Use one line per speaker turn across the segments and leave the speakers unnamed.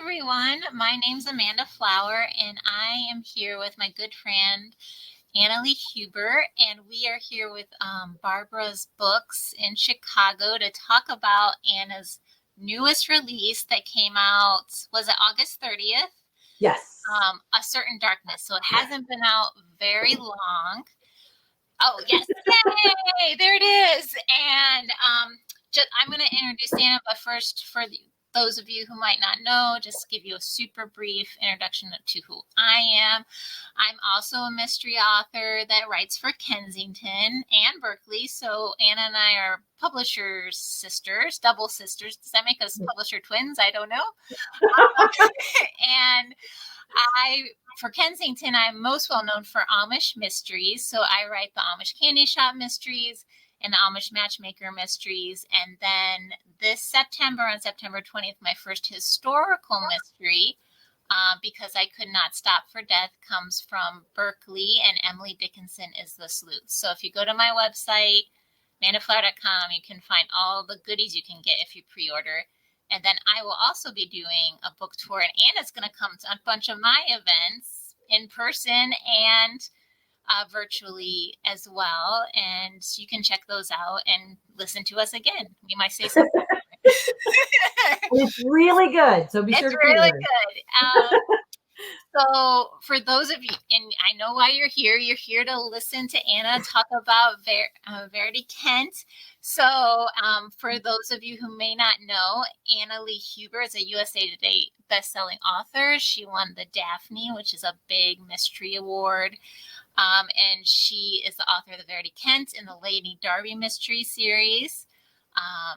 everyone. My name's Amanda Flower, and I am here with my good friend, Annalie Huber, and we are here with Barbara's Books in Chicago to talk about Anna's newest release that came out, was it August 30th?
Yes.
A Certain Darkness. So it hasn't been out very long. Oh, yes. Yay! There it is. And I'm going to introduce Anna, but first, for those of you who might not know, just give you a super brief introduction to who I am. I'm also a mystery author that writes for Kensington and Berkeley. So Anna and I are publishers' sisters, double sisters. Does that make us publisher twins? I don't know. And for Kensington, I'm most well known for Amish mysteries. So I write the Amish Candy Shop mysteries and the Amish Matchmaker mysteries. And then this September, on September 20th, my first historical mystery, because I Could Not Stop for Death, comes from Berkeley, and Emily Dickinson is the sleuth. So if you go to my website, amandaflower.com, you can find all the goodies you can get if you pre-order. And then I will also be doing a book tour, and Anna's going to come to a bunch of my events in person and virtually as well. And you can check those out and listen to us again. We might say something.
It's really good. So be sure to
really good. So for those of you, and I know why you're here to listen to Anna talk about Verity Kent. So for those of you who may not know, Annalie Huber is a USA Today bestselling author. She won the Daphne, which is a big mystery award. And she is the author of the Verity Kent and the Lady Darby mystery series.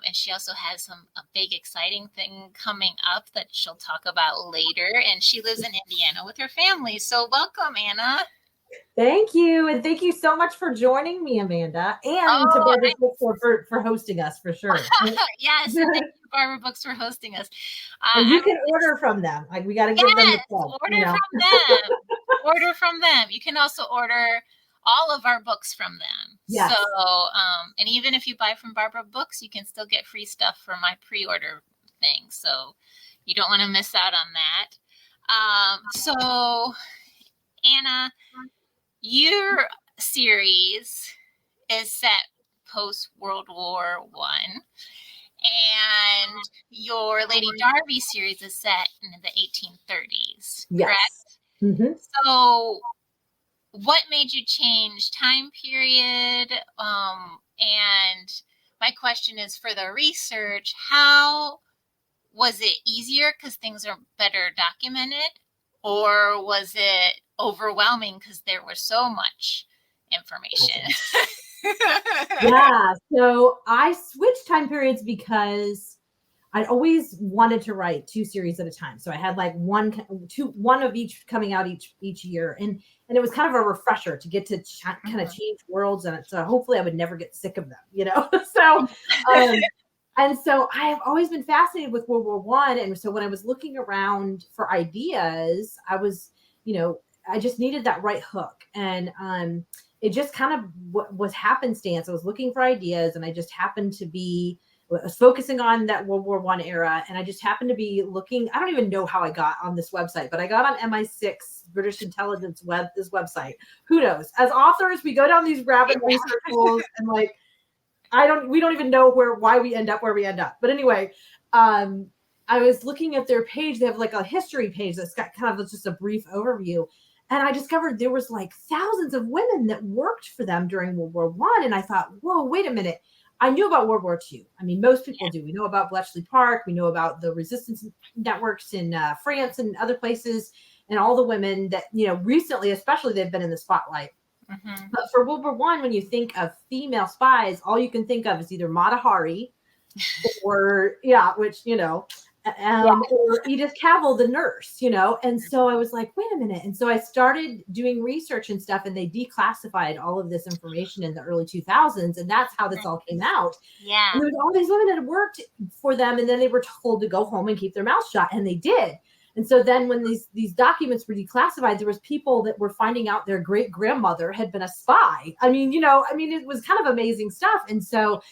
And she also has a big exciting thing coming up that she'll talk about later. And she lives in Indiana with her family. So welcome, Anna.
Thank you. And thank you so much for joining me, Amanda. And to Barbara Bookstore for hosting us, for sure.
Yes. And thank you, Barbara Books, for hosting us.
You can order from them. Like, we got to give them the plug.
Order from them. You can also order all of our books from them.
Yes.
So, and even if you buy from Barbara Books, you can still get free stuff for my pre-order thing. So you don't want to miss out on that. So Anna, your series is set post World War I, and your Lady Darby series is set in the 1830s, correct?
Mm-hmm.
So what made you change time period? And my question is, for the research, how was it easier because things are better documented, or was it overwhelming because there was so much information?
Yeah, so I switched time periods because I'd always wanted to write 2 series at a time. So I had like one of each coming out each year. And it was kind of a refresher to get to kind of change worlds. And so hopefully I would never get sick of them, So, and so I have always been fascinated with World War I. And so when I was looking around for ideas, I was, I just needed that right hook. And it just kind of was happenstance. I was looking for ideas, and I just happened to be was focusing on that World War I era. And I just happened to be looking, I don't even know how I got on this website, but I got on MI6, British intelligence this website. Who knows? As authors, we go down these rabbit research holes, and like, we don't even know why we end up where we end up. But anyway, I was looking at their page. They have like a history page that's got kind of just a brief overview. And I discovered there was like thousands of women that worked for them during World War I. And I thought, whoa, wait a minute. I knew about World War II. I mean, most people do. We know about Bletchley Park. We know about the resistance networks in France and other places, and all the women that, recently, especially, they've been in the spotlight. Mm-hmm. But for World War I, when you think of female spies, all you can think of is either Mata Hari or, which, or Edith Cavell, the nurse, and so I was like, wait a minute. And so I started doing research and stuff, and they declassified all of this information in the early 2000s. And that's how this all came out.
Yeah.
And there was all these women that had worked for them, and then they were told to go home and keep their mouths shut. And they did. And so then when these documents were declassified, there was people that were finding out their great grandmother had been a spy. I mean, it was kind of amazing stuff. And so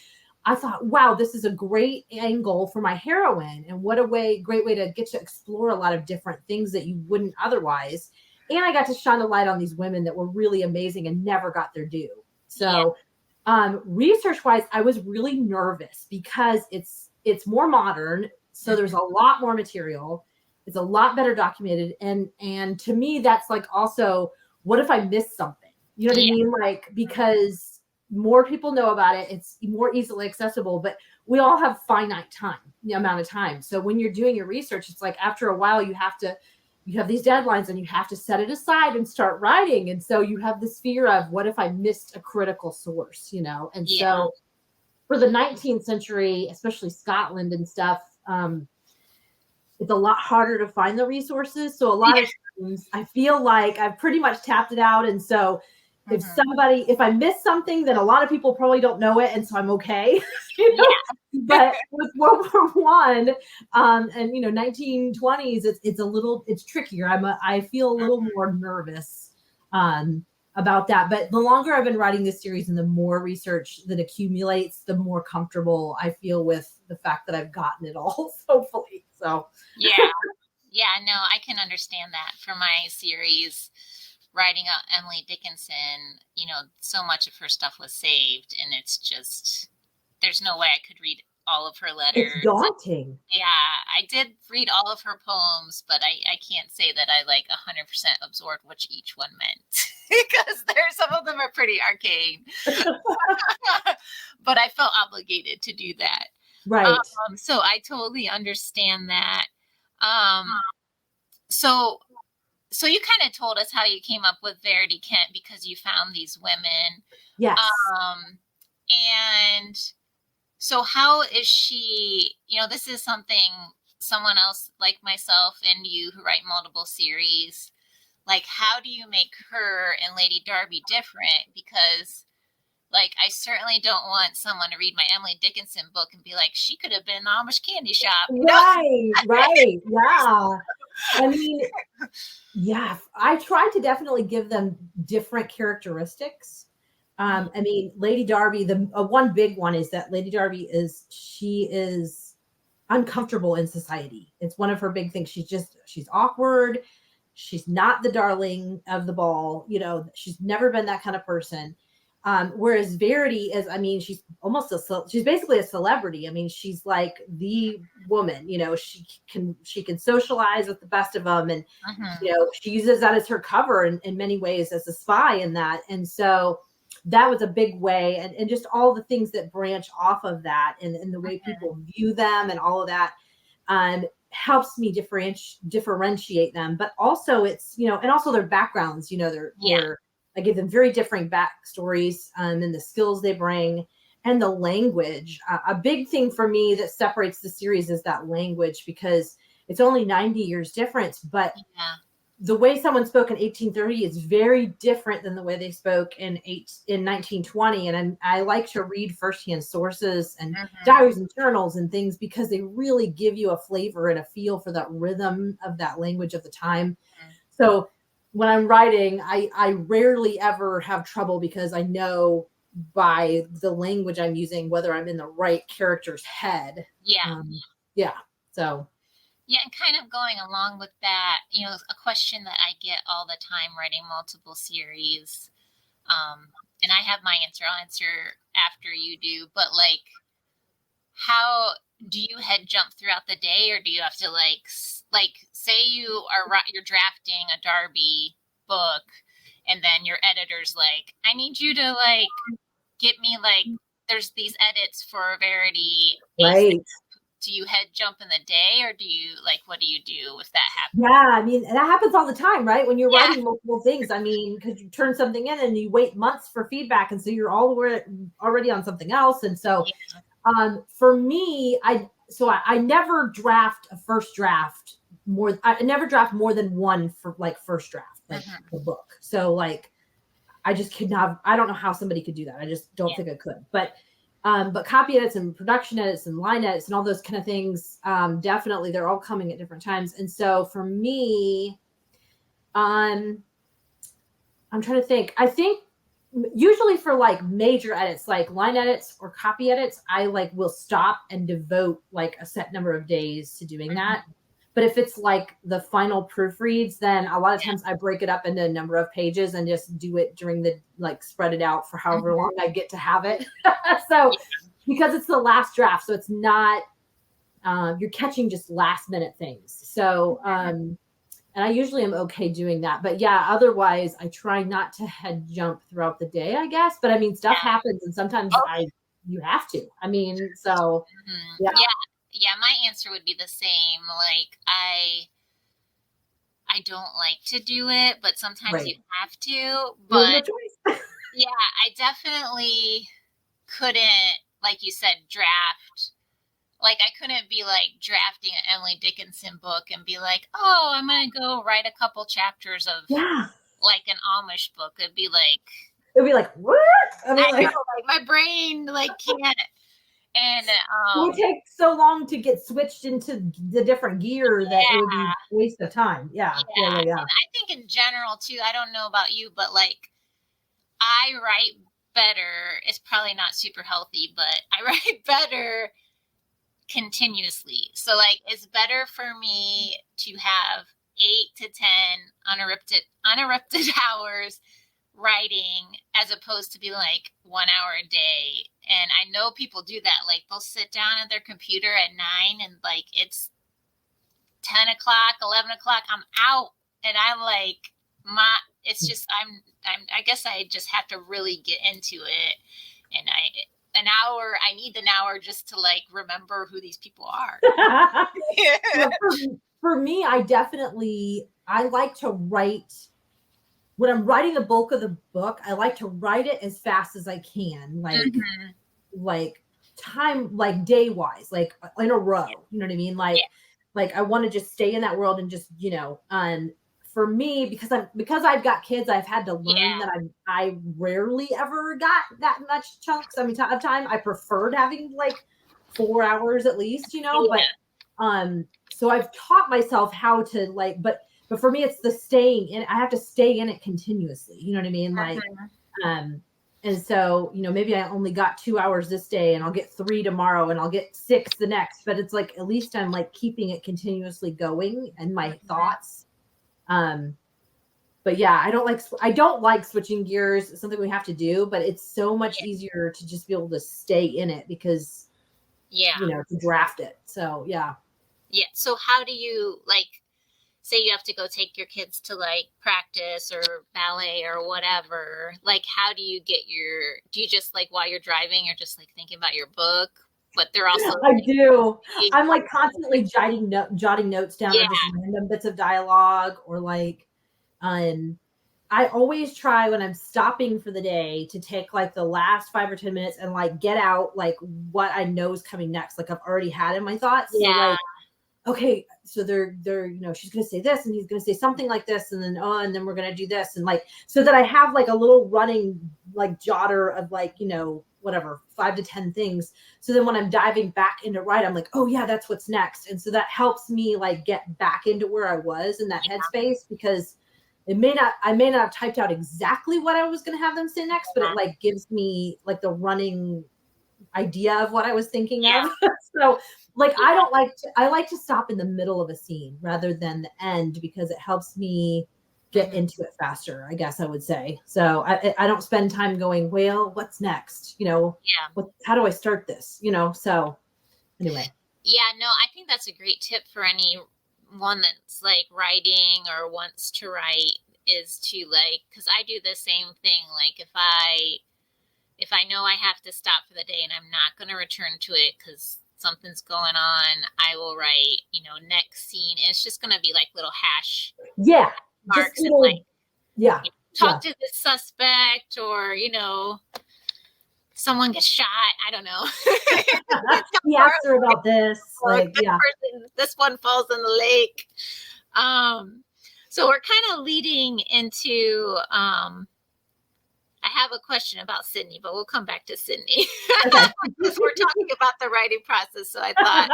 I thought, wow, this is a great angle for my heroine. And what a great way to get to explore a lot of different things that you wouldn't otherwise. And I got to shine a light on these women that were really amazing and never got their due. So research wise, I was really nervous because it's more modern. So there's a lot more material. It's a lot better documented. And to me, that's like also, what if I missed something? You know what I mean? Like, because more people know about it, it's more easily accessible, but we all have finite time, the amount of time. So when you're doing your research, it's like after a while you have these deadlines and you have to set it aside and start writing. And so you have this fear of, what if I missed a critical source, you know? And so for the 19th century, especially Scotland and stuff, it's a lot harder to find the resources. So a lot of times I feel like I've pretty much tapped it out. And so if I miss something, then a lot of people probably don't know it. And so I'm okay. You know? But with World War I, and 1920s, it's trickier. I feel a little more nervous about that. But the longer I've been writing this series and the more research that accumulates, the more comfortable I feel with the fact that I've gotten it all, hopefully. So
no, I can understand that. For my series, writing out Emily Dickinson, so much of her stuff was saved, and it's just, there's no way I could read all of her letters.
It's daunting.
Yeah, I did read all of her poems, but I can't say that I 100% absorbed what each one meant because some of them are pretty arcane. But I felt obligated to do that.
Right.
So I totally understand that. So you kind of told us how you came up with Verity Kent because you found these women.
Yes.
And so how is she, this is something someone else like myself and you who write multiple series, how do you make her and Lady Darby different? Because I certainly don't want someone to read my Emily Dickinson book and be like, she could have been in the Amish candy shop.
Right. Yeah. I mean, yeah, I try to definitely give them different characteristics. I mean, Lady Darby, the one big one is that Lady Darby is uncomfortable in society. It's one of her big things. She's awkward. She's not the darling of the ball. She's never been that kind of person. Whereas Verity is, I mean, she's basically a celebrity. I mean, she's like the woman, she can socialize with the best of them. And, she uses that as her cover in many ways as a spy in that. And so that was a big way. And just all the things that branch off of that and the way people view them and all of that, helps me differentiate them. But also it's, and also their backgrounds, I give them very different backstories and the skills they bring and the language. A big thing for me that separates the series is that language, because it's only 90 years difference, but the way someone spoke in 1830 is very different than the way they spoke in 1920. And I like to read firsthand sources and diaries and journals and things because they really give you a flavor and a feel for that rhythm of that language of the time. So when I'm writing, I rarely ever have trouble because I know by the language I'm using whether I'm in the right character's head. So.
Yeah, and kind of going along with that, a question that I get all the time writing multiple series, and I have my answer. I'll answer after you do, but how do you head jump throughout the day, or do you have to say you're drafting a Darby book, and then your editor's like, I need you to get me there's these edits for Verity.
Right.
Do you head jump in the day, or do you what do you do if that happens?
Yeah, I mean, that happens all the time, right? When you're writing multiple things, I mean, because you turn something in and you wait months for feedback, and so you're already on something else. And so, for me, I never draft a first draft more. I never draft more than one for first draft, the book. So I just could not. I don't know how somebody could do that. I just don't think I could. But copy edits and production edits and line edits and all those kind of things, definitely they're all coming at different times. And so for me, I'm trying to think. I think usually for like major edits, like line edits or copy edits, I like will stop and devote like a set number of days to doing that. But if it's like the final proofreads, then a lot of times I break it up into a number of pages and just do it during the, like, spread it out for however long I get to have it. So because it's the last draft, so it's not, you're catching just last minute things. So, and I usually am okay doing that. But yeah, otherwise I try not to head jump throughout the day, I guess. But I mean, stuff happens and sometimes you have to. I mean, so yeah.
Yeah, my answer would be the same. Like I don't like to do it, but sometimes you have to. But yeah, I definitely couldn't, like you said, draft. Like I couldn't be like drafting an Emily Dickinson book and be like, oh, I'm gonna go write a couple chapters of like an Amish book. It'd be like
what?
I know, like my brain like can't. And
it would take so long to get switched into the different gear that it would be a waste of time. Yeah.
And I think in general too, I don't know about you, but like I write better. It's probably not super healthy, but I write better continuously. So like it's better for me to have 8 to 10 uninterrupted hours writing as opposed to be like 1 hour a day. And I know people do that. Like they'll sit down at their computer at 9 and like it's 10 o'clock, 11 o'clock. I'm out. And I'm like, I guess I just have to really get into it. And I need an hour just to like remember who these people are.
For me, I like to write. When I'm writing the bulk of the book, I like to write it as fast as I can, like time, like day wise, like in a row. You know what I mean? Like I want to just stay in that world and just, you know, for me, because I've got kids, I've had to learn that I rarely ever got that much chunks of time. I preferred having like 4 hours at least, you know, but so I've taught myself how to like, but for me, it's the staying in. I have to stay in it continuously. You know what I mean? Like, and so, you know, maybe I only got 2 hours this day and I'll get 3 tomorrow and I'll get 6 the next, but it's like, at least I'm like keeping it continuously going and my thoughts. But yeah, I don't like switching gears. It's something we have to do, but it's so much easier to just be able to stay in it because, you know, to draft it. So, yeah.
Yeah. So how do you like, say you have to go take your kids to like practice or ballet or whatever, like how do you do you just like while you're driving, you're just like thinking about your book, but they're also
I do. I'm like constantly jotting notes down or just random bits of dialogue or like, I always try when I'm stopping for the day to take like the last 5 or 10 minutes and like get out like what I know is coming next. Like I've already had in my thoughts. So like, okay, so they're, you know, she's going to say this and he's going to say something like this. And then, and then we're going to do this. And like, so that I have like a little running, like jotter of like, you know, whatever, 5 to 10 things. So then when I'm diving back into write, I'm like, oh yeah, that's what's next. And so that helps me like get back into where I was in that headspace, because I may not have typed out exactly what I was going to have them say next, but it like gives me like the running idea of what I was thinking of. So like, I like to stop in the middle of a scene rather than the end, because it helps me get into it faster, I guess I would say. So I don't spend time going, well, what's next? You know, how do I start this? You know, so anyway.
Yeah, no, I think that's a great tip for anyone that's like writing or wants to write, is to like, because I do the same thing. Like if I know I have to stop for the day and I'm not going to return to it because something's going on, I will write, you know, next scene. And it's just going to be like little hash marks and like, talk to this suspect, or, you know, someone gets shot. I don't know.
He asked her about this. Like,
this one falls in the lake. So we're kind of leading into, I have a question about Sydney, but we'll come back to Sydney. Because we're talking about the writing process. So I thought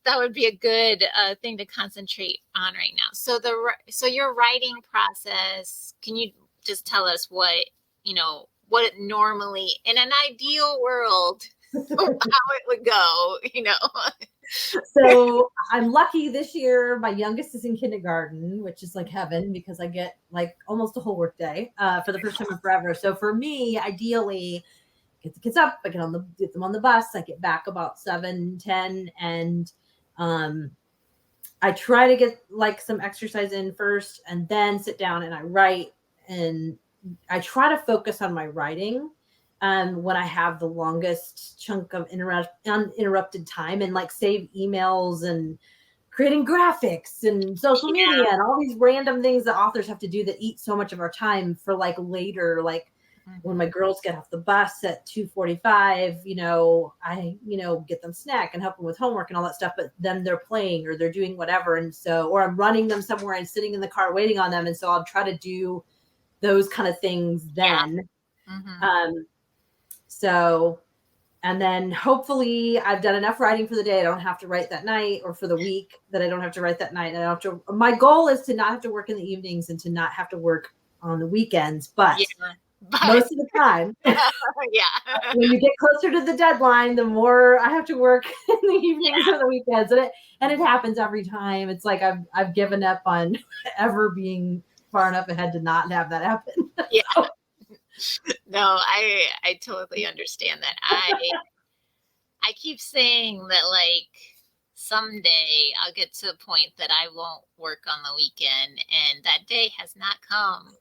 that would be a good thing to concentrate on right now. So your writing process, can you just tell us what what it normally, in an ideal world, how it would go,
So I'm lucky this year. My youngest is in kindergarten, which is like heaven because I get like almost a whole work day for the first time in forever. So for me, ideally, get the kids up, I get them on the bus, I get back about 7:10, and I try to get like some exercise in first and then sit down and I write, and I try to focus on my writing when I have the longest chunk of uninterrupted time, and like save emails and creating graphics and social media and all these random things that authors have to do that eat so much of our time for like later, like when my girls get off the bus at 2:45, I, get them snack and help them with homework and all that stuff, but then they're playing or they're doing whatever. And so, or I'm running them somewhere and sitting in the car waiting on them. And so I'll try to do those kind of things then. And then hopefully I've done enough writing for the day. I don't have to write that night, or for the week that I don't have to write that night. My goal is to not have to work in the evenings and to not have to work on the weekends, but most of the time, when you get closer to the deadline, the more I have to work in the evenings or the weekends, and it happens every time. It's like I've given up on ever being far enough ahead to not have that happen.
No, I totally understand that. I keep saying that, like, someday I'll get to a point that I won't work on the weekend, and that day has not come.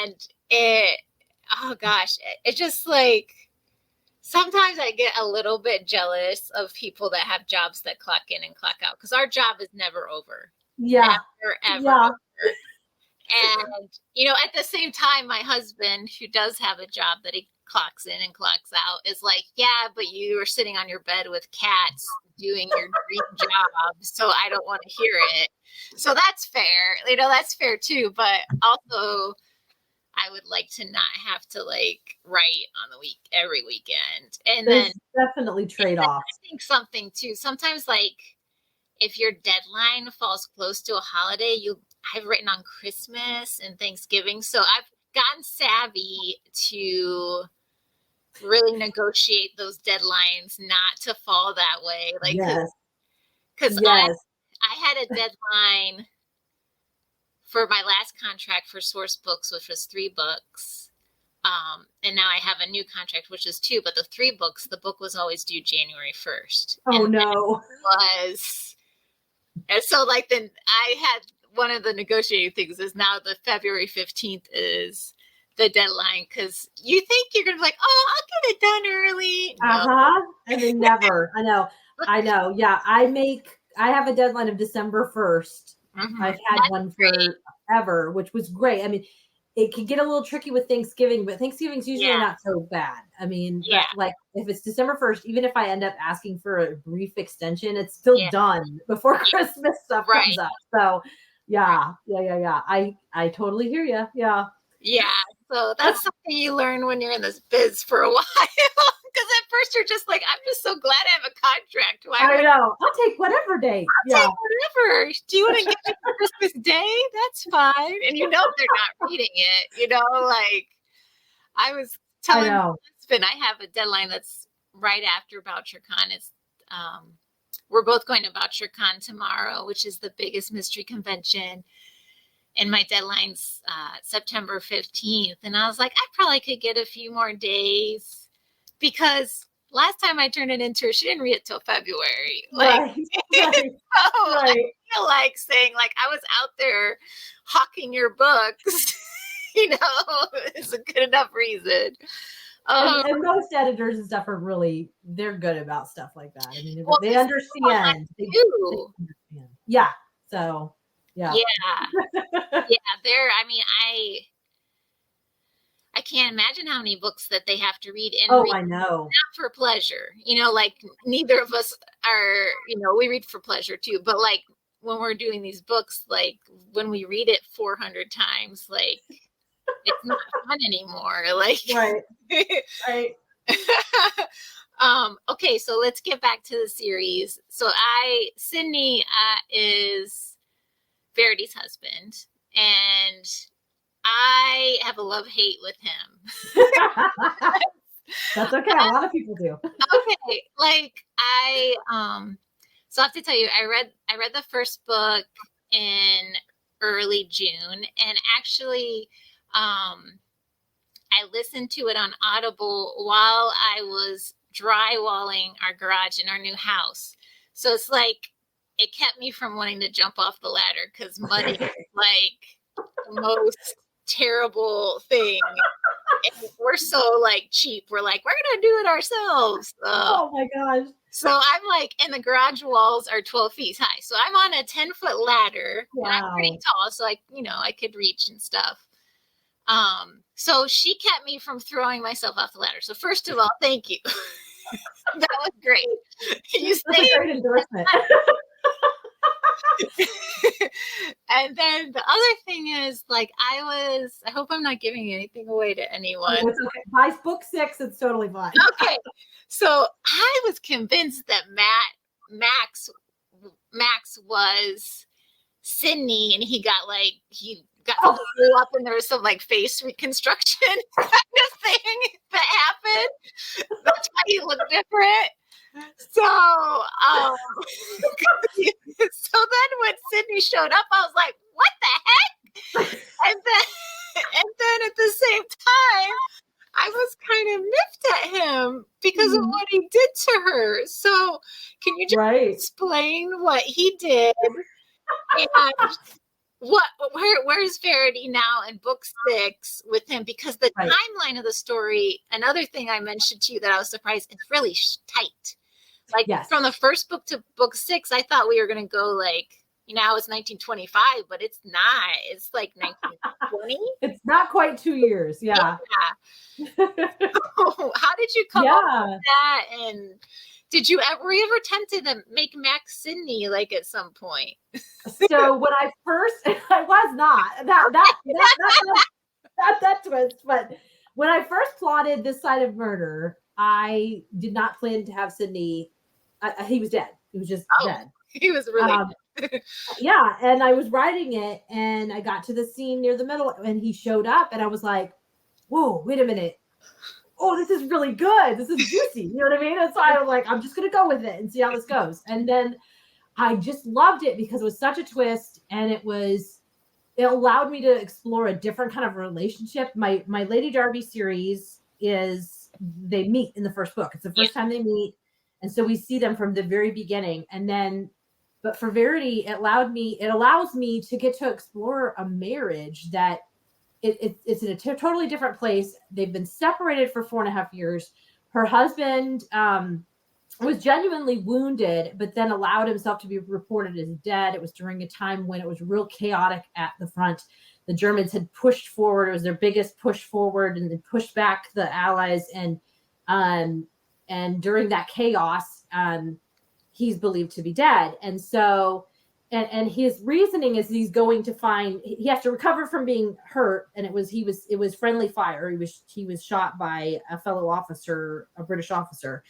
And it's just like, sometimes I get a little bit jealous of people that have jobs that clock in and clock out, because our job is never over.
Yeah.
Never, ever over. And, at the same time, my husband, who does have a job that he clocks in and clocks out, is like, yeah, but you are sitting on your bed with cats doing your dream job, so I don't want to hear it. So that's fair. That's fair too. But also, I would like to not have to like write on every weekend. And
there's
then
definitely trade-offs.
I think something too. Sometimes, like, if your deadline falls close to a holiday, I've written on Christmas and Thanksgiving, so I've gotten savvy to really negotiate those deadlines not to fall that way. Like, because I had a deadline for my last contract for Source Books, which was 3 books. And now I have a new contract, which is 2, but the 3 books, the book was always due January 1st.
Oh, no.
And so, like, then I had one of the negotiating things is now the February 15th is the deadline, because you think you're going to be like, oh, I'll get it done early.
And then never. I know. Yeah. I have a deadline of December 1st. I've had one forever, which was great. I mean, it can get a little tricky with Thanksgiving, but Thanksgiving's usually not so bad. I mean, like, if it's December 1st, even if I end up asking for a brief extension, it's still done before Christmas stuff comes up. So I totally hear you. Yeah.
So that's something you learn when you're in this biz for a while. Because at first you're just like, I'm just so glad I have a contract.
I know. I'll take whatever day.
I'll take whatever. Do you want to get me for Christmas Day? That's fine. And they're not reading it. Like, I was telling my husband, I have a deadline that's right after BoucherCon. It's we're both going to BoucherCon tomorrow, which is the biggest mystery convention. And my deadline's September 15th. And I was like, I probably could get a few more days, because last time I turned it into her, she didn't read it till February. Like, I feel like saying, like, I was out there hawking your books, is a good enough reason.
And most editors and stuff are they're good about stuff like that. I mean, they understand. They understand. Yeah. So, yeah.
I can't imagine how many books that they have to read. And
I know.
Not for pleasure. Like, neither of us are, we read for pleasure too. But, like, when we're doing these books, like, when we read it 400 times, like, it's not fun anymore. Like,
right.
Okay, so let's get back to the series. So Sydney is Verity's husband, and I have a love-hate with him.
That's okay. A lot of people do.
Okay, like so I have to tell you, I read the first book in early June, and actually I listened to it on Audible while I was drywalling our garage in our new house. So it's like it kept me from wanting to jump off the ladder because money is like the most terrible thing. And we're so like cheap. We're like, we're gonna do it ourselves.
Oh my gosh.
So I'm like, and the garage walls are 12 feet high. So I'm on a 10-foot ladder.
Wow.
And I'm pretty tall, so I could reach and stuff. So she kept me from throwing myself off the ladder. So first of all, thank you. That was great.
That's a great endorsement.
And then the other thing is, like, I hope I'm not giving anything away to anyone.
Oh, it's okay. By book 6, it's totally fine.
Okay. So I was convinced that Max was Sydney, and he got blew up, and there was some like face reconstruction kind of thing that happened. That's why he looked different. So, so then when Sydney showed up, I was like, "What the heck?" And then at the same time, I was kind of miffed at him because of what he did to her. So, can you just explain what he did? And where's Verity now in book 6 with him? Because the timeline of the story, another thing I mentioned to you that I was surprised, it's really tight. Like from the first book to book 6, I thought we were going to go like, now it's 1925, but it's not. It's like 1920.
It's not quite 2 years. Yeah.
How did you come up with that? And were you ever tempted to make Max Sydney like at some point?
So when I first, I was not that twist, but when I first plotted This Side of Murder, I did not plan to have Sydney. He was dead. He was just dead.
He was really dead.
Yeah. And I was writing it, and I got to the scene near the middle, and he showed up, and I was like, whoa, wait a minute. Oh, this is really good. This is juicy. You know what I mean? And so I was like, I'm just going to go with it and see how this goes. And then I just loved it because it was such a twist, and it allowed me to explore a different kind of relationship. My Lady Darby series they meet in the first book. It's the first time they meet. And so we see them from the very beginning. And then, but for Verity, it allows me to get to explore a marriage that it's in a totally different place. They've been separated for 4.5 years. Her husband was genuinely wounded, but then allowed himself to be reported as dead. It was during a time when it was real chaotic at the front. The Germans had pushed forward. It was their biggest push forward, and they pushed back the Allies. And during that chaos, he's believed to be dead. And so, and his reasoning is he has to recover from being hurt. And it was friendly fire. He was shot by a fellow officer, a British officer.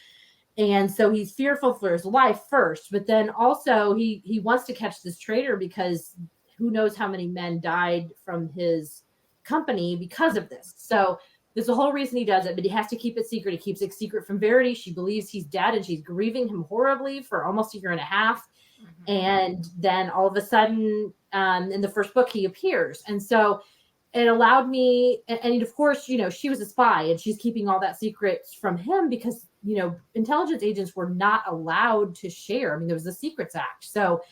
And so he's fearful for his life first, but then also he wants to catch this traitor because who knows how many men died from his company because of this. So there's a whole reason he does it, but he has to keep it secret. He keeps it secret from Verity. She believes he's dead, and she's grieving him horribly for almost 1.5 years. Mm-hmm. And then all of a sudden, in the first book, he appears. And so it allowed me, and of course, she was a spy, and she's keeping all that secret from him because, intelligence agents were not allowed to share. I mean, there was the Secrets Act. So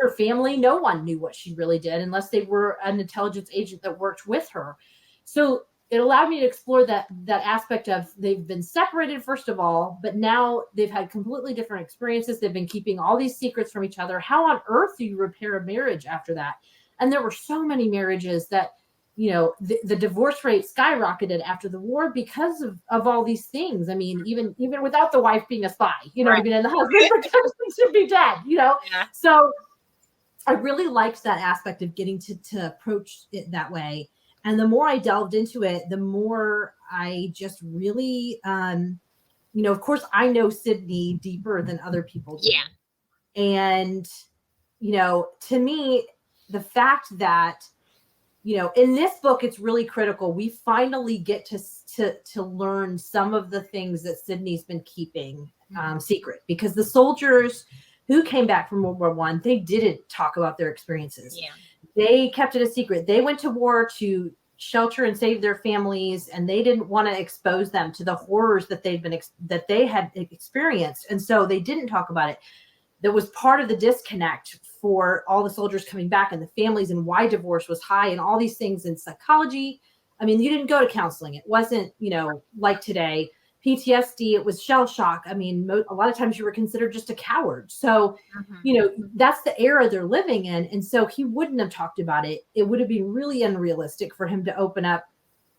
her family, no one knew what she really did unless they were an intelligence agent that worked with her. So it allowed me to explore that aspect of they've been separated, first of all, but now they've had completely different experiences. They've been keeping all these secrets from each other. How on earth do you repair a marriage after that? And there were so many marriages that, the divorce rate skyrocketed after the war because of all these things. I mean, even without the wife being a spy, what I mean, and the husband should be dead, Yeah. So I really liked that aspect of getting to approach it that way. And the more I delved into it, the more I just really, of course, I know Sydney deeper than other people do. Yeah. And, to me, the fact that in this book, it's really critical. We finally get to learn some of the things that Sydney's been keeping secret, because the soldiers who came back from World War I, they didn't talk about their experiences.
Yeah.
They kept it a secret. They went to war to shelter and save their families, and they didn't want to expose them to the horrors that they had experienced, and so they didn't talk about it. That was part of the disconnect for all the soldiers coming back and the families, and why divorce was high and all these things in psychology. I mean, you didn't go to counseling. It wasn't, like today, PTSD, it was shell shock. I mean, a lot of times you were considered just a coward. So, that's the era they're living in. And so he wouldn't have talked about it. It would have been really unrealistic for him to open up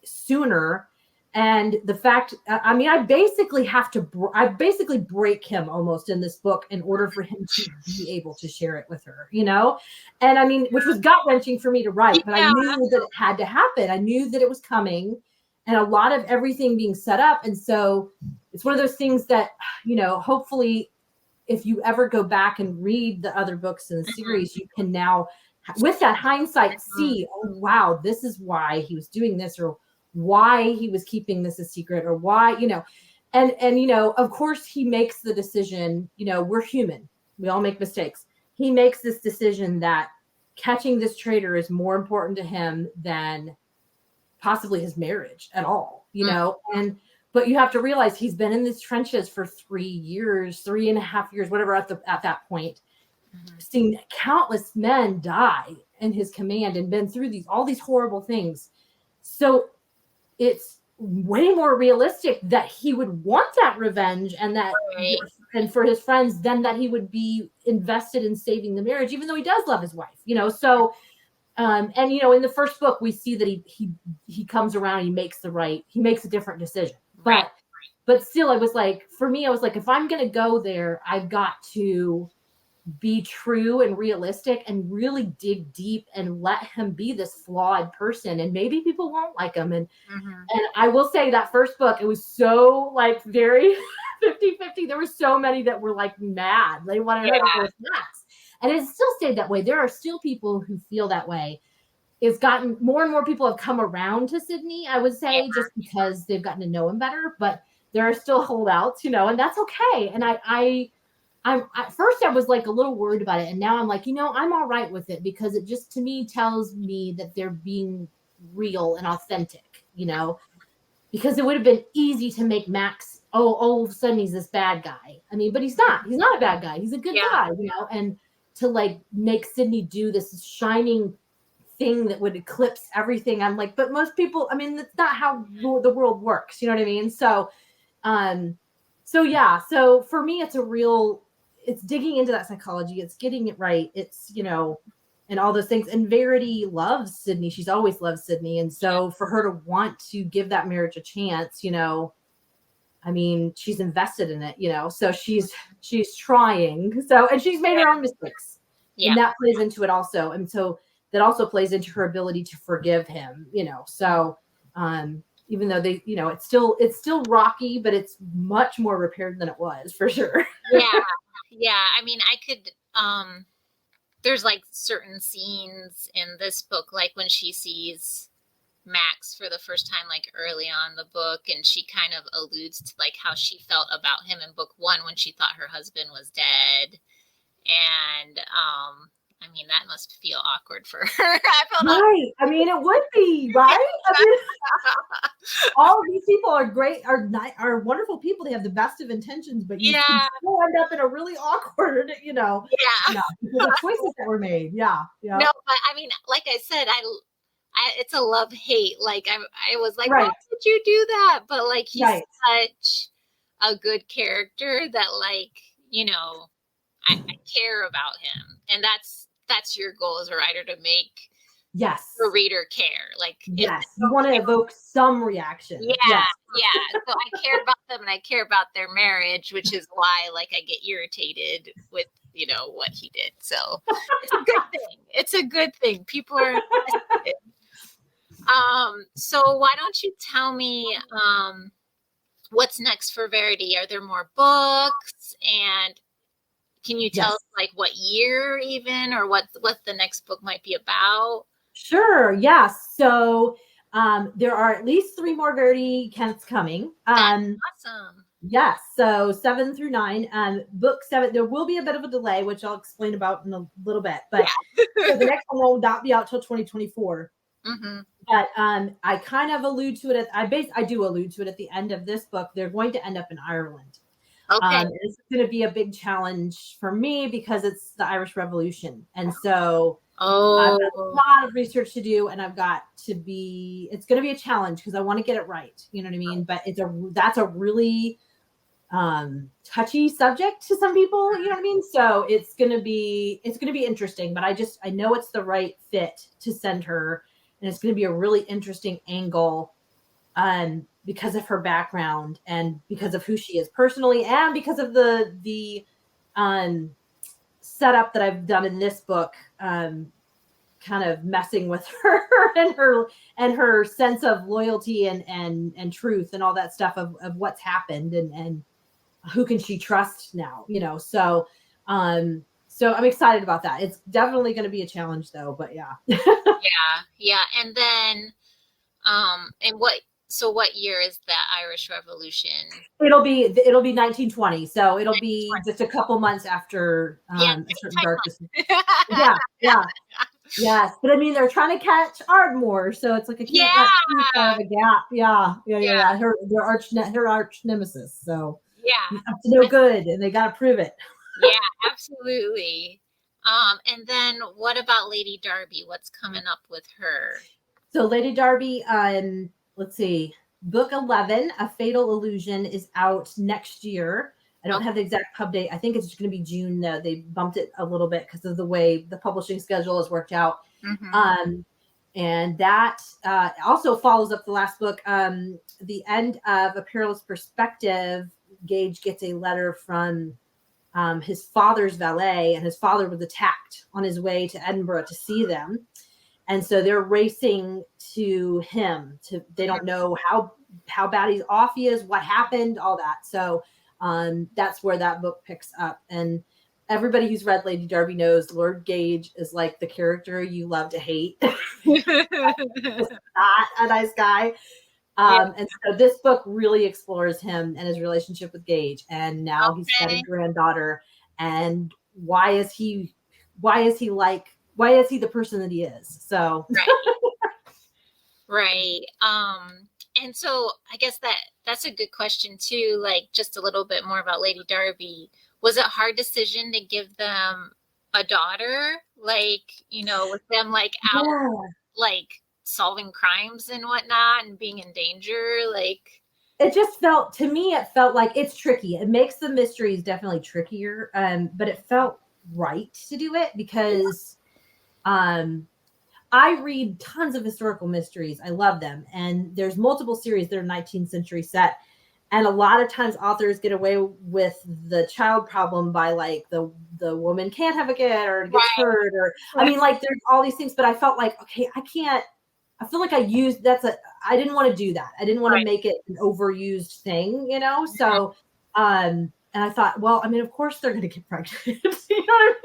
sooner. And the fact, I basically break him almost in this book in order for him to be able to share it with her, And I mean, which was gut-wrenting for me to write, but I knew that it had to happen. I knew that it was coming, and a lot of everything being set up. And so it's one of those things that, hopefully if you ever go back and read the other books in the series, you can now, with that hindsight, see, oh, wow, this is why he was doing this, or why he was keeping this a secret, or why, and of course he makes the decision, we're human. We all make mistakes. He makes this decision that catching this traitor is more important to him than possibly his marriage at all, but you have to realize he's been in these trenches for 3.5 years, whatever, at that point, seen countless men die in his command and been through all these horrible things. So it's way more realistic that he would want that revenge and that, and for his friends, than that he would be invested in saving the marriage, even though he does love his wife, So, and in the first book, we see that he comes around, he makes a different decision. But still, I was like, if I'm going to go there, I've got to be true and realistic and really dig deep and let him be this flawed person, and maybe people won't like him. And I will say that first book, it was so like very 50-50. There were so many that were like mad. They wanted to go with Max. And it still stayed that way. There are still people who feel that way. It's gotten more and more people have come around to Sydney, I would say, just because they've gotten to know him better, but there are still holdouts, and that's okay. And I'm at first I was like a little worried about it, and now I'm like, I'm all right with it, because it just to me tells me that they're being real and authentic, because it would have been easy to make Max, all of a sudden he's this bad guy. I mean, but he's not a bad guy. He's a good guy, and to like make Sydney do this shining thing that would eclipse everything. I'm like, but most people, I mean, that's not how the world works. You know what I mean? So, so for me, it's digging into that psychology. It's getting it right. It's, and all those things. And Verity loves Sydney. She's always loved Sydney. And so for her to want to give that marriage a chance, I mean, she's invested in it, so she's trying. So, and she's made her own mistakes. Yeah. And that plays into it also. And so that also plays into her ability to forgive him, so, even though they, it's still rocky, but it's much more repaired than it was, for sure.
Yeah. I mean, I could, there's like certain scenes in this book, like when she sees Max for the first time, like early on in the book, and she kind of alludes to like how she felt about him in book 1 when she thought her husband was dead. And, I mean, that must feel awkward for her.
Right. I mean, it would be, right? I mean, all of these people are great, are wonderful people. They have the best of intentions, but you still end up in a really awkward, the choices that were made. Yeah. No,
but I mean, like I said, it's a love-hate. Like I was like, why did you do that? But like, he's such a good character that like, I care about him, and that's your goal as a writer, to make the reader care. Like,
you want to evoke some reaction.
Yeah. So I care about them, and I care about their marriage, which is why like I get irritated with what he did. So it's a good thing. It's a good thing. People are invested. So why don't you tell me what's next for Verity? Are there more books? And can you tell us like what year even, or what the next book might be about?
Sure. Yes. So there are at least 3 more Verity Kents coming.
That's awesome.
Yes. So 7 through 9. Book 7, there will be a bit of a delay, which I'll explain about in a little bit. But so the next one will not be out till 2024.
Mm-hmm.
But I kind of allude to it. I do allude to it at the end of this book. They're going to end up in Ireland.
Okay.
It's going to be a big challenge for me because it's the Irish Revolution. And so I've got a lot of research to do, and it's going to be a challenge because I want to get it right. You know what I mean? But that's a really touchy subject to some people. You know what I mean? So it's going to be interesting, but I know it's the right fit to send her, and it's going to be a really interesting angle. Because of her background and because of who she is personally, and because of the setup that I've done in this book, kind of messing with her and her sense of loyalty and truth and all that stuff of what's happened and who can she trust now, so I'm excited about that. It's definitely going to be a challenge though, but yeah.
Yeah. And then what year is the Irish Revolution?
It'll be 1920, so it'll be just a couple months after a certain darkness. Yeah. Yes, but I mean they're trying to catch Ardmore, so it's like a can't let too far of a gap. Yeah. Her arch nemesis. So up to no good, and they got to prove it.
Yeah, absolutely. And then what about Lady Darby? What's coming up with her?
So Lady Darby, let's see, book 11, A Fatal Illusion, is out next year. I don't have the exact pub date. I think it's going to be June. They bumped it a little bit because of the way the publishing schedule has worked out. Mm-hmm. And that also follows up the last book. The end of A Perilous Perspective, Gage gets a letter from his father's valet, and his father was attacked on his way to Edinburgh to see them. And so they're racing to him. They don't know how bad he's off he is, what happened, all that. So that's where that book picks up. And everybody who's read Lady Darby knows Lord Gage is like the character you love to hate. He's not a nice guy. And so this book really explores him and his relationship with Gage. And now he's got a granddaughter. And why is he the person that he is? So
right. And so I guess that's a good question too, like just a little bit more about Lady Darby. Was it a hard decision to give them a daughter, like, with them like out like solving crimes and whatnot and being in danger? Like,
it just felt like it's tricky. It makes the mysteries definitely trickier, but it felt right to do it because I read tons of historical mysteries. I love them. And there's multiple series that are 19th century set. And a lot of times authors get away with the child problem by like the woman can't have a kid or gets hurt, or I mean, like there's all these things, but I felt like, okay, I feel like I didn't want to do that. I didn't want to make it an overused thing, So and I thought, well, I mean, of course they're going to get pregnant. You know what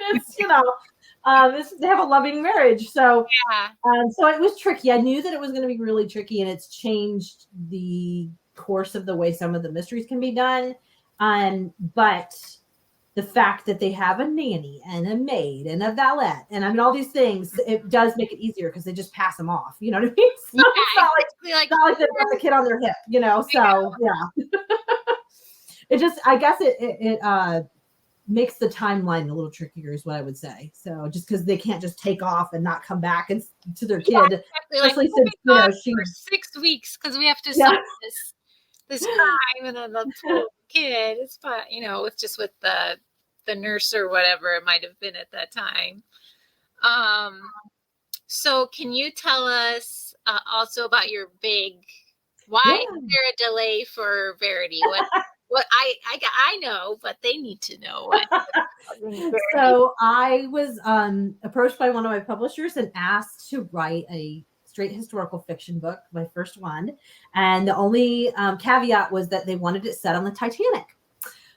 I mean? They have a loving marriage. So, so it was tricky. I knew that it was going to be really tricky, and it's changed the course of the way some of the mysteries can be done. But the fact that they have a nanny and a maid and a valet and I mean, all these things, it does make it easier because they just pass them off. You know what I mean? So it's not like they've got the kid on their hip, So yeah. It just, I guess it makes the timeline a little trickier is what I would say. So just because they can't just take off and not come back and to their kid, especially since
she for 6 weeks because we have to solve this crime, and then the poor kid is fine, with the nurse or whatever it might have been at that time. So can you tell us also about your why is there a delay for Verity? What I know, but they need to know.
So I was approached by one of my publishers and asked to write a straight historical fiction book, my first one. And the only caveat was that they wanted it set on the Titanic.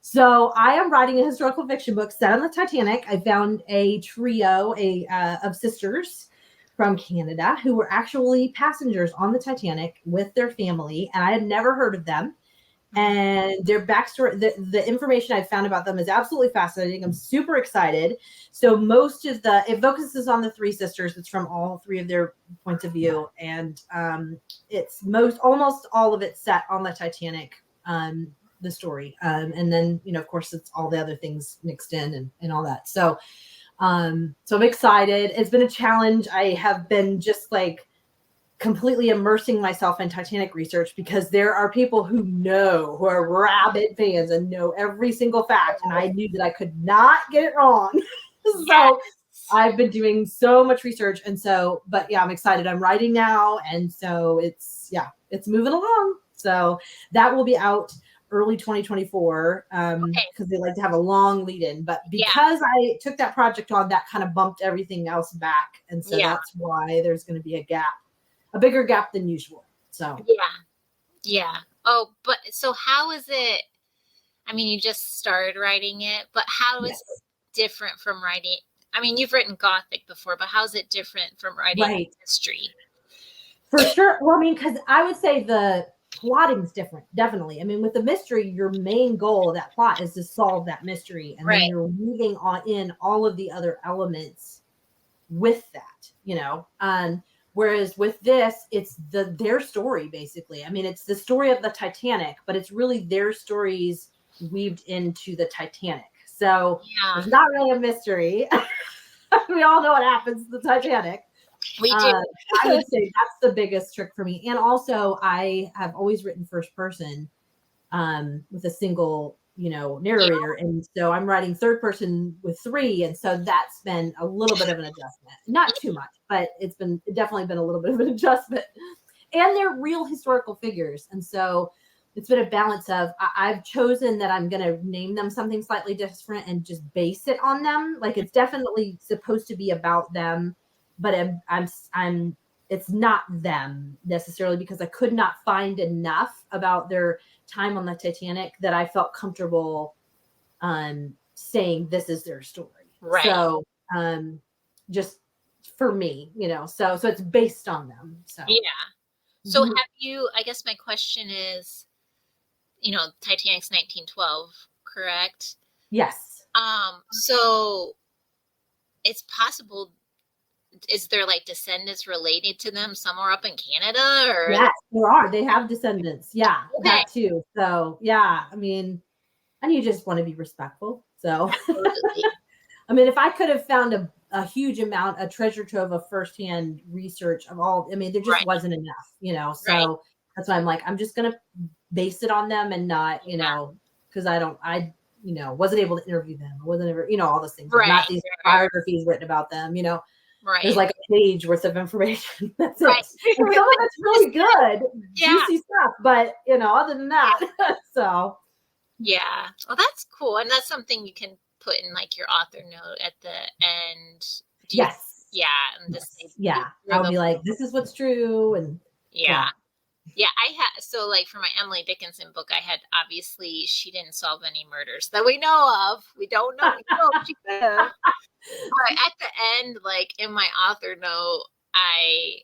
So I am writing a historical fiction book set on the Titanic. I found a trio of sisters from Canada who were actually passengers on the Titanic with their family, and I had never heard of them. And their backstory, the information I found about them is absolutely fascinating. I'm super excited. So it focuses on the three sisters. It's from all three of their points of view. And it's almost all of it set on the Titanic, the story. And then, of course, it's all the other things mixed in and all that. So I'm excited. It's been a challenge. I have been just like completely immersing myself in Titanic research because there are people who are rabid fans and know every single fact. And I knew that I could not get it wrong. So I've been doing so much research. And so, but yeah, I'm excited. I'm writing now. And so it's moving along. So that will be out early 2024 because they like to have a long lead in. But because I took that project on, that kind of bumped everything else back. And so that's why there's going to be a bigger gap than usual. So
yeah. Oh, but so how is it? I mean, you just started writing it, but how is it different from writing? I mean, you've written Gothic before, but how is it different from writing history?
For sure. Well, I mean, because I would say the plotting's different, definitely. I mean, with the mystery, your main goal of that plot is to solve that mystery, and then you're weaving in all of the other elements with that, whereas with this, it's their story, basically. I mean, it's the story of the Titanic, but it's really their stories weaved into the Titanic. So there's not really a mystery. We all know what happens to the Titanic.
We do.
I would say that's the biggest trick for me. And also, I have always written first person with a single, narrator. And so I'm writing third person with 3. And so that's been a little bit of an adjustment. Not too much, but it's definitely been a little bit of an adjustment. And they're real historical figures. And so it's been a balance of I've chosen that I'm going to name them something slightly different and just base it on them. Like it's definitely supposed to be about them, but it's not them necessarily because I could not find enough about their time on the Titanic that I felt comfortable saying this is their story.
Right.
So just for me, so it's based on them. So
So have you, I guess my question is, Titanic's 1912, correct?
Yes.
So it's possible, is there like descendants related to them somewhere up in Canada? Or
yes, there are. They have descendants. Yeah, that too. So yeah, I mean, and you just want to be respectful. So I mean, if I could have found a huge amount, a treasure trove of firsthand research of all, I mean, there just wasn't enough, so that's why I'm like, I'm just gonna base it on them and not, because I wasn't able to interview them. I wasn't ever, all those things. Not these biographies written about them, There's like a page worth of information. That's it. Some of it's really good, juicy stuff, but other than that, so.
Yeah. Well, that's cool. And that's something you can put in like your author note at the end.
Yes.
And
I'll be like, this is what's true. And
I had, so like for my Emily Dickinson book, obviously she didn't solve any murders that we know of. We don't know. She could have. But at the end, like in my author note, I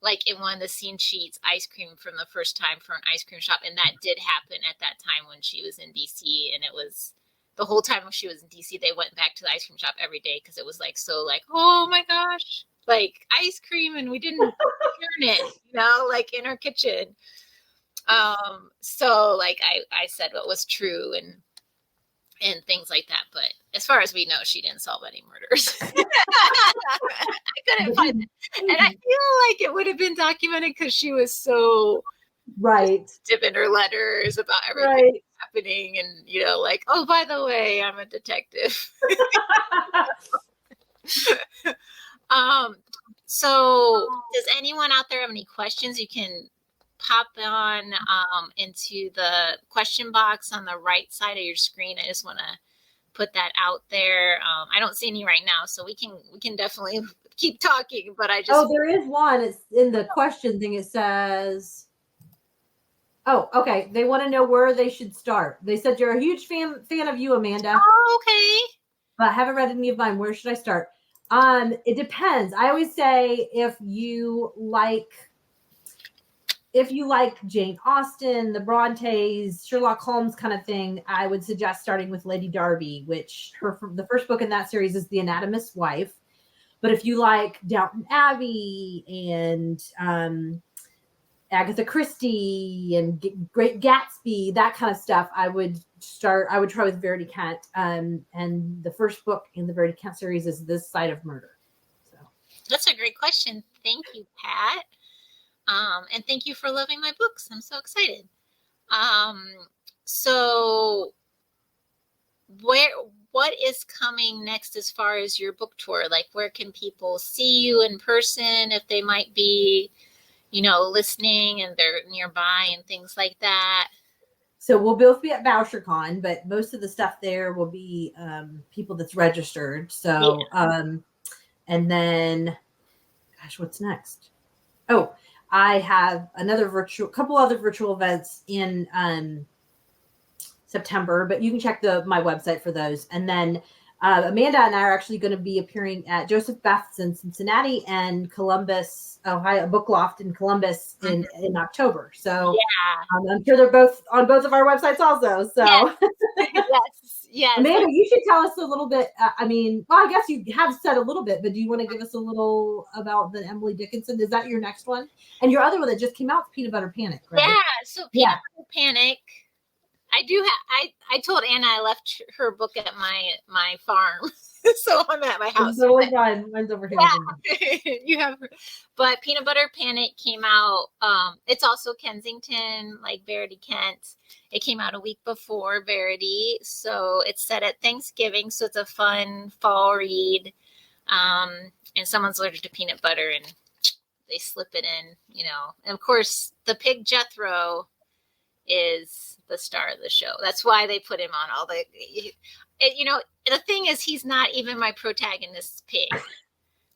like in one of the scene sheets, ice cream from the first time for an ice cream shop. And that did happen at that time when she was in DC. And it was the whole time when she was in DC, they went back to the ice cream shop every day because it was like, so like, oh my gosh, like ice cream. And we didn't turn it, like in her kitchen. So like I said what was true and things like that. But as far as we know, she didn't solve any murders. I couldn't find it. And I feel like it would have been documented because she was so deep in her letters about everything happening and, like, oh, by the way, I'm a detective. So does anyone out there have any questions? You can pop on into the question box on the right side of your screen. I just want to put that out there. I don't see any right now, so we can definitely keep talking, but
there is one. It's in the question thing. It says, okay. They want to know where they should start. They said you're a huge fan of you, Amanda.
Oh, okay.
But I haven't read any of mine. Where should I start? It depends. I always say if you like Jane Austen, the Brontes, Sherlock Holmes kind of thing, I would suggest starting with Lady Darby, which the first book in that series is The Anatomist's Wife. But if you like Downton Abbey and Agatha Christie and Great Gatsby, that kind of stuff, I would try with Verity Kent. And the first book in the Verity Kent series is This Side of Murder. So
that's a great question. Thank you, Pat. And thank you for loving my books. I'm so excited. So what is coming next as far as your book tour? Like, where can people see you in person if they might be, listening and they're nearby and things like that?
So we'll both be at BoucherCon, but most of the stuff there will be people that's registered. So, yeah. And then, gosh, what's next? Oh, I have couple other virtual events in September, but you can check my website for those. And then Amanda and I are actually going to be appearing at Joseph Beth's in Cincinnati and Columbus, Ohio, Book Loft in Columbus in October. So yeah. I'm sure they're both on both of our websites also. So yes. Amanda, you should tell us a little bit. I guess you have said a little bit, but do you want to give us a little about the Emily Dickinson? Is that your next one? And your other one that just came out is Peanut Butter Panic, right?
Yeah. So Peanut Butter Panic. I do have. I told Anna I left her book at my farm, so I'm at my house.
Totally fine. Mine's over here.
Yeah. You have, but Peanut Butter Panic came out. It's also Kensington, like Verity Kent. It came out a week before Verity, so it's set at Thanksgiving. So it's a fun fall read. And someone's allergic to peanut butter, and they slip it in. And of course, the pig Jethro is the star of the show. That's why they put him on all the, the thing is, he's not even my protagonist's pig.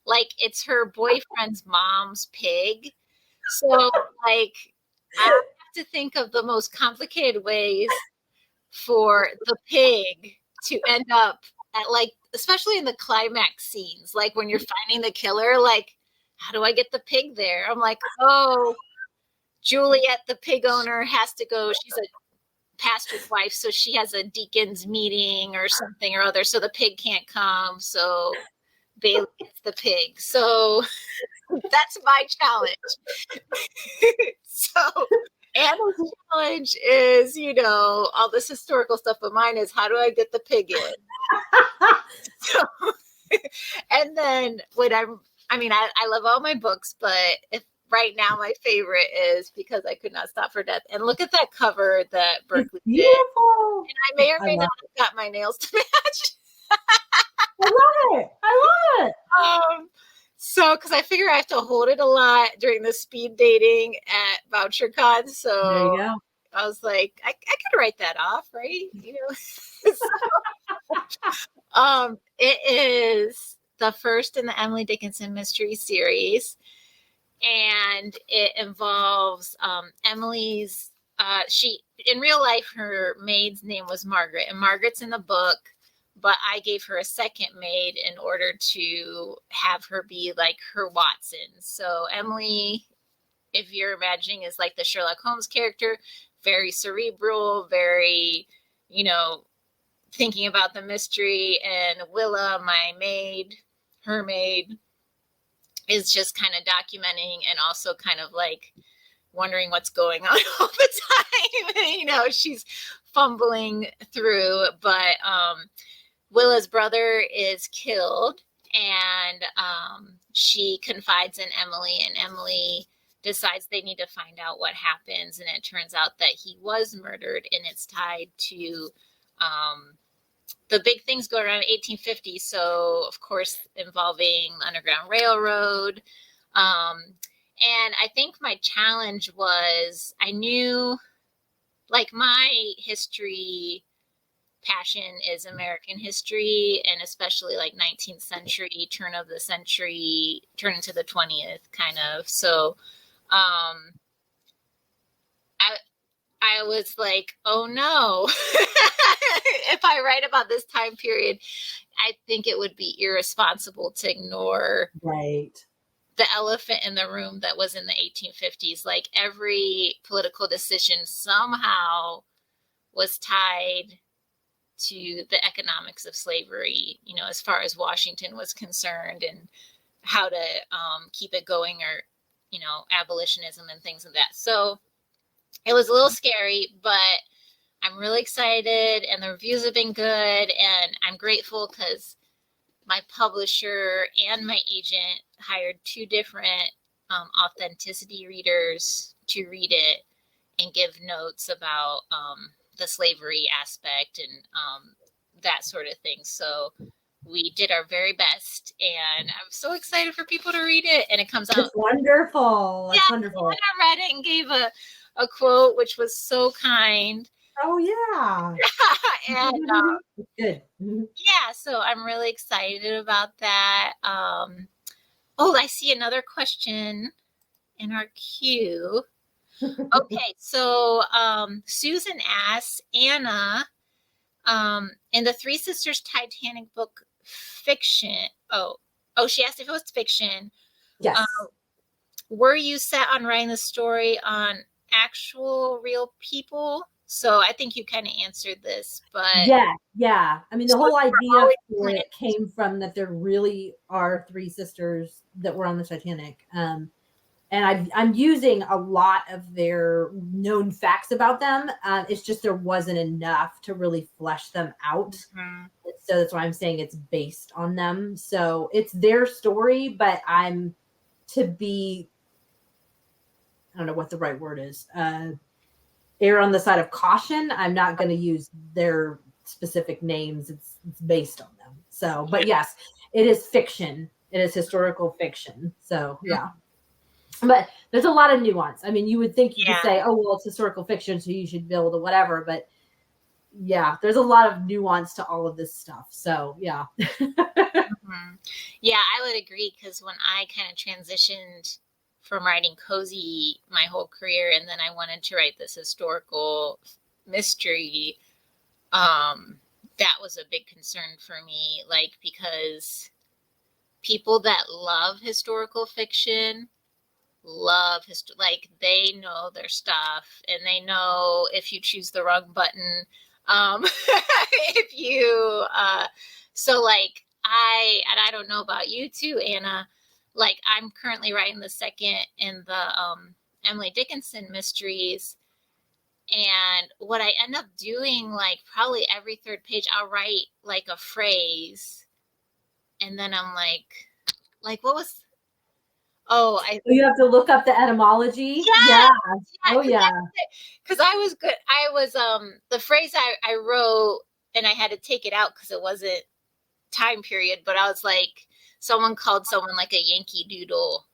Like, it's her boyfriend's mom's pig. So, like, I have to think of the most complicated ways for the pig to end up at, like, especially in the climax scenes, like when you're finding the killer, like, how do I get the pig there? I'm like, oh, Juliet, the pig owner, has to go. She's a pastor's wife, so she has a deacon's meeting or something or other, so the pig can't come. So Bailey gets the pig. So that's my challenge. So Anna's challenge is, all this historical stuff, but mine is, how do I get the pig in? So, and then I love all my books, but right now my favorite is Because I Could Not Stop for Death. And look at that cover that Berkeley did. Beautiful. And I may or may not have got my nails to match.
I love it.
So, because I figure I have to hold it a lot during the speed dating at VoucherCon. So
there you go.
I was like, I could write that off, right? It is the first in the Emily Dickinson mystery series. And it involves Emily's, in real life, her maid's name was Margaret, and Margaret's in the book, but I gave her a second maid in order to have her be like her Watson. So Emily, if you're imagining, is like the Sherlock Holmes character, very cerebral, very, thinking about the mystery. And Willa, my maid, her maid, is just kind of documenting and also kind of like wondering what's going on all the time. She's fumbling through, but Willa's brother is killed, and she confides in Emily, and Emily decides they need to find out what happens. And it turns out that he was murdered, and it's tied to the big things going around in 1850. So, of course, involving the Underground Railroad. And I think my challenge was, I knew, like, my history passion is American history, and especially like 19th century, turn into the 20th kind of. So I was like, oh no. if I write about this time period, I think it would be irresponsible to ignore
Right.
the elephant in the room that was in the 1850s. Like every political decision somehow was tied to the economics of slavery, you know, as far as Washington was concerned, and how to keep it going, or, you know, abolitionism and things like that. So it was a little scary, but I'm really excited, and the reviews have been good, and I'm grateful because my publisher and my agent hired 2 different authenticity readers to read it and give notes about the slavery aspect and that sort of thing. So we did our very best, and I'm so excited for people to read it. And it comes out.
It's wonderful. It's wonderful.
I read it and gave a quote, which was so kind.
Oh, yeah.
And
good.
Yeah, so I'm really excited about that. Oh, I see another question in our queue. Okay, so Susan asks, Anna, in the Three Sisters Titanic book fiction, she asked if it was fiction.
Yes.
Were you set on writing the story on actual real people? So I think you kind of answered this, but
yeah. I mean, the whole idea for it came from that there really are 3 sisters that were on the Titanic. And I'm using a lot of their known facts about them. It's just there wasn't enough to really flesh them out. Mm-hmm. So that's why I'm saying it's based on them. So it's their story, but I'm to be, I don't know what the right word is, err on the side of caution. I'm not going to use their specific names. It's based on them. So, but yes, it is fiction. It is historical fiction. So yeah. But there's a lot of nuance. I mean, you would think you could say, oh, well, it's historical fiction, so you should be able to whatever. But yeah, there's a lot of nuance to all of this stuff. So yeah.
Mm-hmm. Yeah, I would agree, because when I kind of transitioned from writing cozy my whole career, and then I wanted to write this historical mystery, that was a big concern for me, like, because people that love historical fiction like they know their stuff, and they know if you choose the wrong button, if you so like I don't know about you too, Anna, like I'm currently writing the second in the Emily Dickinson mysteries, and what I end up doing, like probably every 3rd page, I'll write like a phrase, and then I'm like what was you
have to look up the etymology. Yeah. Oh yeah.
Because I was good. I was the phrase I wrote, and I had to take it out because it wasn't time period, but I was like, someone called someone like a Yankee Doodle,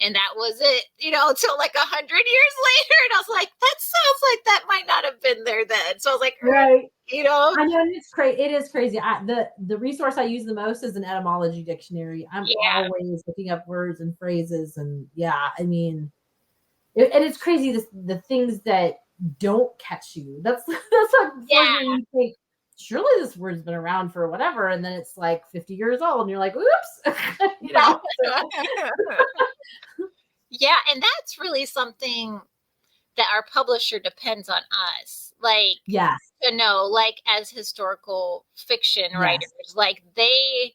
and that was it, you know, until like 100 years later. And I was like, that sounds like that might not have been there then. So I was like,
right.
You know,
I know it's crazy. It is crazy. The resource I use the most is an etymology dictionary. I'm always looking up words and phrases, and I mean, and it's crazy the things that don't catch you. That's what you think. Surely this word's been around for whatever, and then it's like 50 years old, and you're like, oops, you know.
Yeah, and that's really something that our publisher depends on us, like, to know, like, as historical fiction writers, like the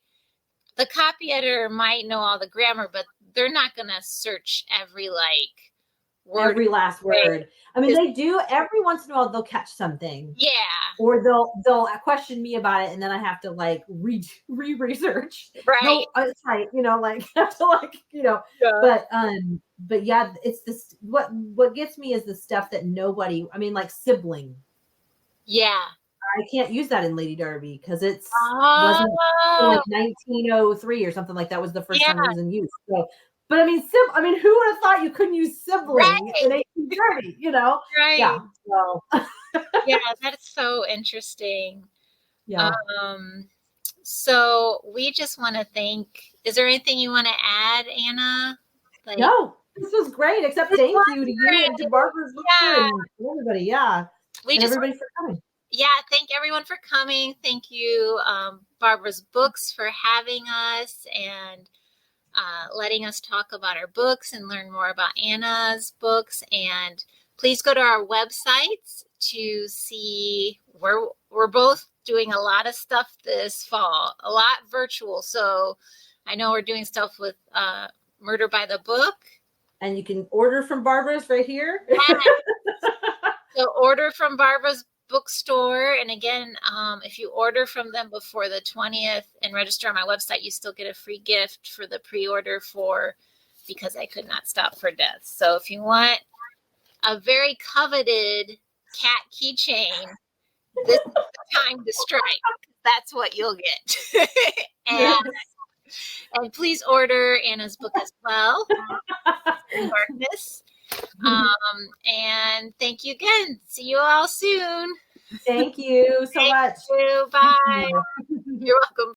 copy editor might know all the grammar, but they're not going to search every word,
every last word. I mean, they do every once in a while. They'll catch something, or they'll question me about it, and then I have to like re-research.
Right,
no, it's right. You know, like have to but yeah, it's this. What gets me is the stuff that nobody. I mean, like sibling. Yeah. I can't use that in Lady Darby because it's wasn't like 1903 or something like that was the first time it was in use. So, but I mean, who would have thought you couldn't use sibling in 1830? You know,
right?
Yeah. So.
Yeah, that's so interesting. Yeah. So we just want to thank. Is there anything you want to add, Anna?
No, this was great. Except thank you to you and to Barbara's Bookstore and everybody. Yeah.
We
and
just
everybody for coming.
thank everyone for coming. Thank you, Barbara's Books, for having us and letting us talk about our books and learn more about Anna's books. And please go to our websites to see where we're both doing a lot of stuff this fall, a lot virtual. So I know we're doing stuff with Murder by the Book.
And you can order from Barbara's right here.
So order from Barbara's Bookstore. And again, if you order from them before the 20th and register on my website, you still get a free gift for the pre-order for Because I Could Not Stop for Death. So if you want a very coveted cat keychain, this is the time to strike. That's what you'll get. And please order Anna's book as well, Darkness. And thank you again. See you all soon.
Thank you so much.
Bye. You're welcome.